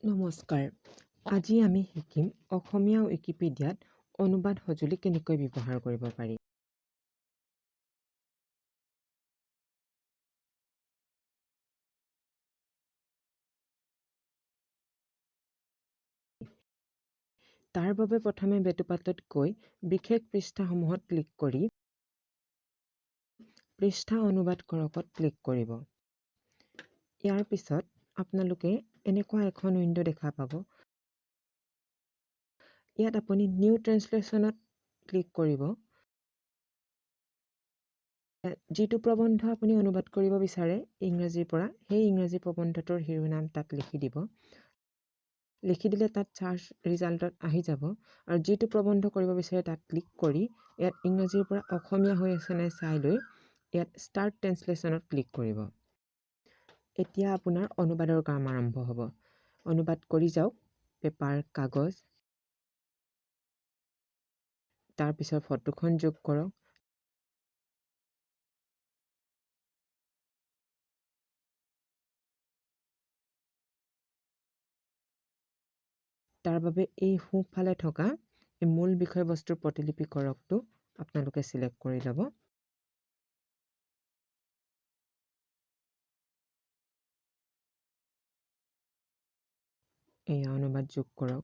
নমস্কাৰ। আজি আমি শিকিম অসমীয়া ৱিকিপিডিয়াত অনুবাদ সঁজুলি কেনেকৈ ব্যৱহাৰ কৰিব পাৰি। তাৰ বাবে প্ৰথমে বেটুপাতত গৈ বিশেষ পৃষ্ঠাসমূহত ক্লিক কৰি পৃষ্ঠা অনুবাদ কৰকত ক্লিক কৰিব। ইয়াৰ পিছত আপোনালোকে এনেকুৱা এখন উইণ্ড' দেখা পাব। ইয়াত আপুনি নিউ ট্ৰেন্সলেশ্যনত ক্লিক কৰিব। যিটো প্ৰবন্ধ আপুনি অনুবাদ কৰিব বিচাৰে ইংৰাজীৰ পৰা, সেই ইংৰাজী প্ৰবন্ধটোৰ শিৰোনাম তাত লিখি দিব। লিখি দিলে তাত চাৰ্চ ৰিজাল্টত আহি যাব আৰু যিটো প্ৰবন্ধ কৰিব বিচাৰে তাত ক্লিক কৰি ইয়াত ইংৰাজীৰ পৰা অসমীয়া হৈ আছে নে চাই লৈ ইয়াত ষ্টাৰ্ট ট্ৰেন্সলেশ্যনত ক্লিক কৰিব। এতিয়া আপোনাৰ অনুবাদৰ কাম আৰম্ভ হ'ব। অনুবাদ কৰি যাওক পেপাৰ, কাগজ। তাৰপিছত ফটোখন যোগ কৰক। তাৰ বাবে এই সোঁফালে থকা এই মূল বিষয়বস্তুৰ প্ৰতিলিপি কৰকটো আপোনালোকে চিলেক্ট কৰি ল'ব। এই অনুবাদ যোগ কৰক।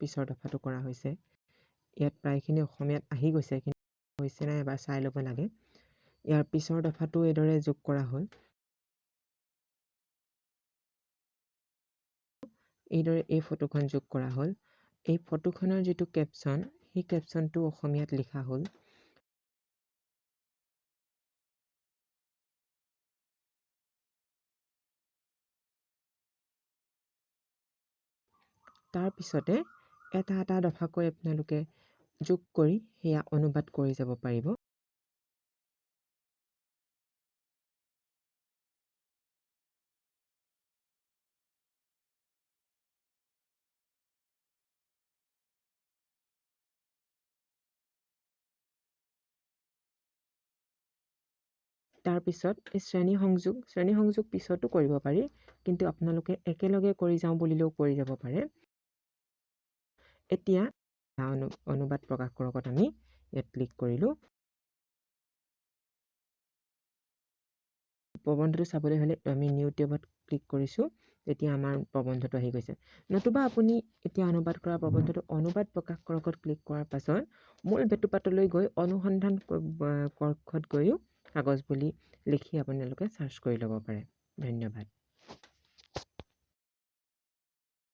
পিছৰ দফাটো কৰা হৈছে। ইয়াত প্ৰায়খিনি অসমীয়াত আহি গৈছে, কিন্তু হৈছে নাই এবাৰ চাই ল'ব লাগে। ইয়াৰ পিছৰ দফাটো এইদৰে যোগ কৰা হ'ল। এইদৰে এই ফটোখন যোগ কৰা হ'ল। এই ফটোখনৰ যিটো কেপশ্যন, সেই কেপশ্যনটো অসমীয়াত লিখা হ'ল। তাৰপিছতে এটা এটা দফাকৈ আপোনালোকে যোগ কৰি সেয়া অনুবাদ কৰি যাব পাৰিব। তাৰপিছত এই শ্ৰেণী সংযোগ পিছতো কৰিব পাৰি, কিন্তু আপোনালোকে একেলগে কৰি যাওঁ বুলিলেও কৰি যাব পাৰে। এতিয়া অনুবাদ প্ৰকাশ কৰকত আমি ইয়াত ক্লিক কৰিলোঁ। প্ৰবন্ধটো চাবলৈ হ'লে আমি নিউ টেবত ক্লিক কৰিছোঁ। তেতিয়া আমাৰ প্ৰবন্ধটো আহি গৈছে। নতুবা আপুনি এতিয়া অনুবাদ কৰা প্ৰবন্ধটো অনুবাদ প্ৰকাশ কৰকত ক্লিক কৰাৰ পাছত মূল বেটুপাতলৈ গৈ অনুসন্ধান কক্ষত গৈও কাগজ বুলি লিখি আপোনালোকে চাৰ্চ কৰি ল'ব পাৰে। ধন্যবাদ।